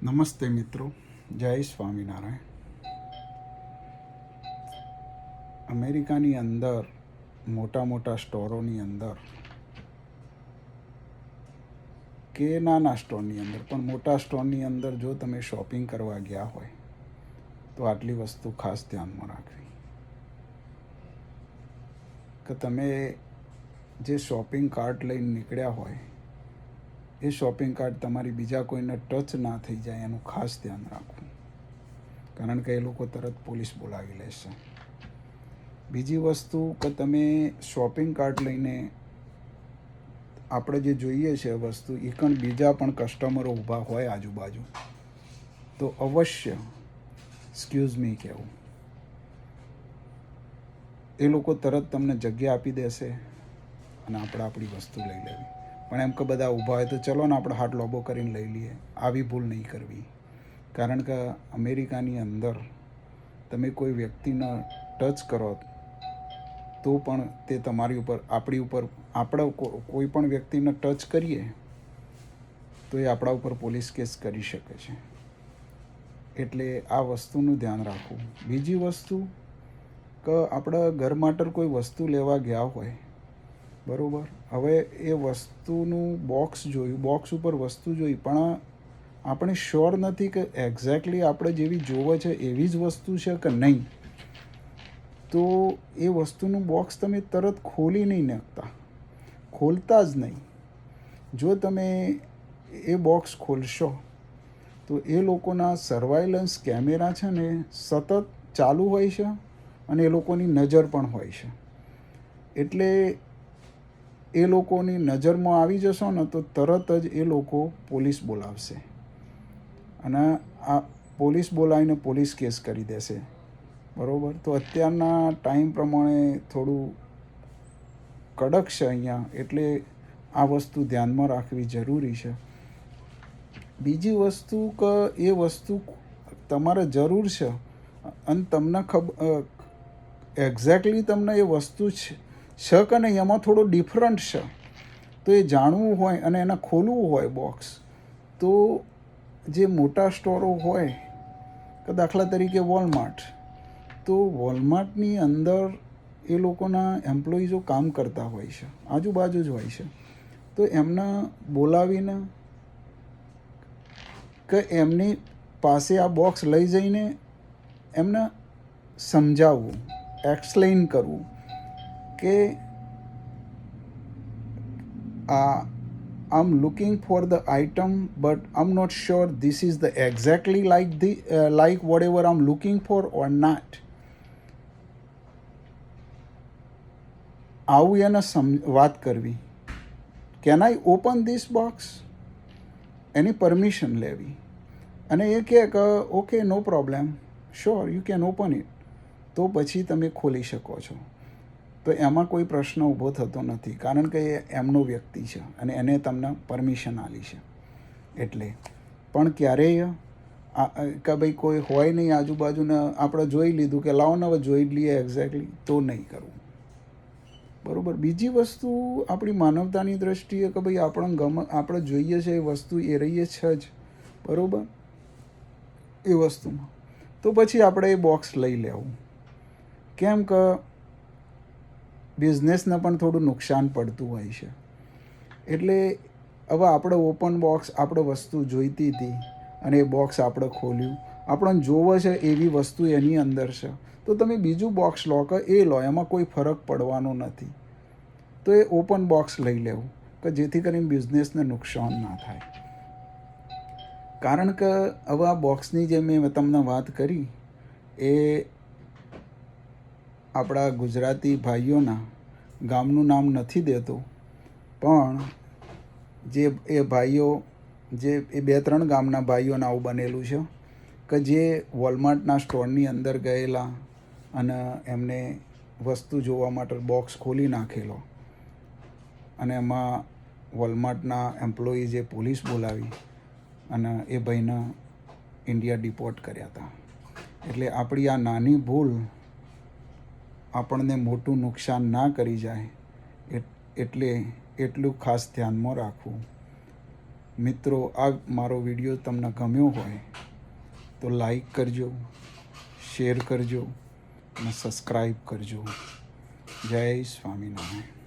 નમસ્તે મિત્રો, જય સ્વામિનારાયણ. અમેરિકાની અંદર મોટા મોટા સ્ટોરોની અંદર કે નાના સ્ટોરની અંદર પણ મોટા સ્ટોરની અંદર જો તમે શોપિંગ કરવા ગયા હોય તો આટલી વસ્તુ ખાસ ધ્યાનમાં રાખવી કે તમે જે શોપિંગ કાર્ટ લઈને નીકળ્યા હોય એ શોપિંગ કાર્ટ તમારી બીજા કોઈને ટચ ના થઈ જાય એનું ખાસ ધ્યાન રાખવું, કારણ કે એ લોકો તરત પોલીસ બોલાવી લેશે. બીજી વસ્તુ કે તમે શોપિંગ કાર્ટ લઈને આપણે જે જોઈએ છે વસ્તુ એ પણ બીજા પણ કસ્ટમરો ઊભા હોય આજુબાજુ તો અવશ્ય એક્સક્યુઝ મી કહેવું. એ લોકો તરત તમને જગ્યા આપી દેશે અને આપણી વસ્તુ લઈ લેવી. પણ એમ કે બધા ઊભા હોય તો ચલો ને આપણે હાથ લોબો કરીને લઈ લઈએ, આવી ભૂલ નહીં કરવી. કારણ કે અમેરિકાની અંદર તમે કોઈ વ્યક્તિને ટચ કરો તો પણ તે તમારી ઉપર આપણે કોઈ પણ વ્યક્તિને ટચ કરીએ તો એ આપણા ઉપર પોલીસ કેસ કરી શકે છે. એટલે આ વસ્તુનું ધ્યાન રાખવું. બીજી વસ્તુ કે આપણે ઘર માટે કોઈ વસ્તુ લેવા ગયા હોય, બરાબર, હવે એ વસ્તુનું બોક્સ જોયું, બોક્સ ઉપર વસ્તુ જોઈ, પણ આપણે શ્યોર નથી કે એક્ઝેક્ટલી આપણે જેવી જોવે છે એવી જ વસ્તુ છે કે નહીં, તો એ વસ્તુનું બોક્સ તમે તરત ખોલી નહીં નાખતા, ખોલતા જ નહીં. જો તમે એ બોક્સ ખોલશો તો એ લોકોના સર્વાઇલન્સ કેમેરા છે ને સતત ચાલુ હોય છે અને એ લોકોની નજર પણ હોય છે. એટલે એ લોકોની નજરમાં આવી જશો ને તો તરત જ એ લોકો પોલીસ બોલાવશે અને આ પોલીસ બોલાવીને પોલીસ કેસ કરી દેશે, બરાબર. તો અત્યારના ટાઈમ પ્રમાણે થોડું કડક છે અહીંયા, એટલે આ વસ્તુ ધ્યાનમાં રાખવી જરૂરી છે. બીજી વસ્તુ કે એ વસ્તુ તમારે જરૂર છે અને તમને એક્ઝેક્ટલી તમને એ વસ્તુ છે કે નહીં એમાં થોડો ડિફરન્ટ છે, તો એ જાણવું હોય અને એને ખોલવું હોય બોક્સ, તો જે મોટા સ્ટોરો હોય કે દાખલા તરીકે વોલમાર્ટ, તો વોલમાર્ટની અંદર એ લોકોના એમ્પ્લોઈઝો કામ કરતા હોય છે, આજુબાજુ જ હોય છે. તો એમને બોલાવીને કે એમની પાસે આ બોક્સ લઈ જઈને એમને સમજાવવું, એક્સપ્લેન કરવું કે I'm looking for the item but I'm not sure this is the exactly like whatever I'm looking for or not. આવું એને વાત કરવી. Can I open this box, એની પરમિશન લેવી અને એ કહે કે okay no problem, sure you can open it, તો પછી તમે ખોલી શકો છો. તો એમાં કોઈ પ્રશ્ન ઊભો થતો નથી, કારણ કે એ એમનો વ્યક્તિ છે અને એને તમને પરમિશન આપી છે. એટલે પણ ક્યારેય કે ભાઈ કોઈ હોય નહીં આજુબાજુને, આપણે જોઈ લીધું કે લાવો ને હવે જોઈ લઈએ એક્ઝેક્ટલી, તો નહીં કરવું, બરાબર. બીજી વસ્તુ આપણી માનવતાની દ્રષ્ટિએ કે ભાઈ આપણે જોઈએ છે એ વસ્તુ એ રહીએ છે જ, બરાબર, એ વસ્તુમાં તો પછી આપણે એ બોક્સ લઈ લેવું. કેમ કે બિઝનેસને પણ થોડું નુકસાન પડતું હોય છે. એટલે હવે આપણે ઓપન બોક્સ, આપણે વસ્તુ જોઈતી હતી અને એ બોક્સ આપણે ખોલ્યું, આપણને જોવે છે એવી વસ્તુ એની અંદર છે, તો તમે બીજું બોક્સ લો કે એ લો, એમાં કોઈ ફરક પડવાનો નથી. તો એ ઓપન બોક્સ લઈ લેવું કે જેથી કરીને બિઝનેસને નુકસાન ના થાય. કારણ કે હવે આ બોક્સની જે મેં તમને વાત કરી એ આપણા ગુજરાતી ભાઈઓના ગામનું નામ નથી દેતો, પણ જે એ ભાઈઓ, જે એ 2-3 ગામના ભાઈઓને આવું બનેલું છે કે જે વોલમાર્ટના સ્ટોરની અંદર ગયેલા અને એમને વસ્તુ જોવા માટે બોક્સ ખોલી નાખેલો અને એમાં વોલમાર્ટના એમ્પ્લોયીઝે પોલીસ બોલાવી અને એ ભાઈને ઇન્ડિયા ડિપોર્ટ કર્યા હતા. એટલે આપણી આ નાની ભૂલ આપણને મોટું નુકસાન ના કરી જાય, એટલે એટલું ખાસ ધ્યાનમાં રાખવું. મિત્રો, આ મારો વિડીયો તમને ગમ્યો હોય તો લાઈક કરજો, શેર કરજો અને સબસ્ક્રાઈબ કરજો. જય સ્વામિનારાયણ.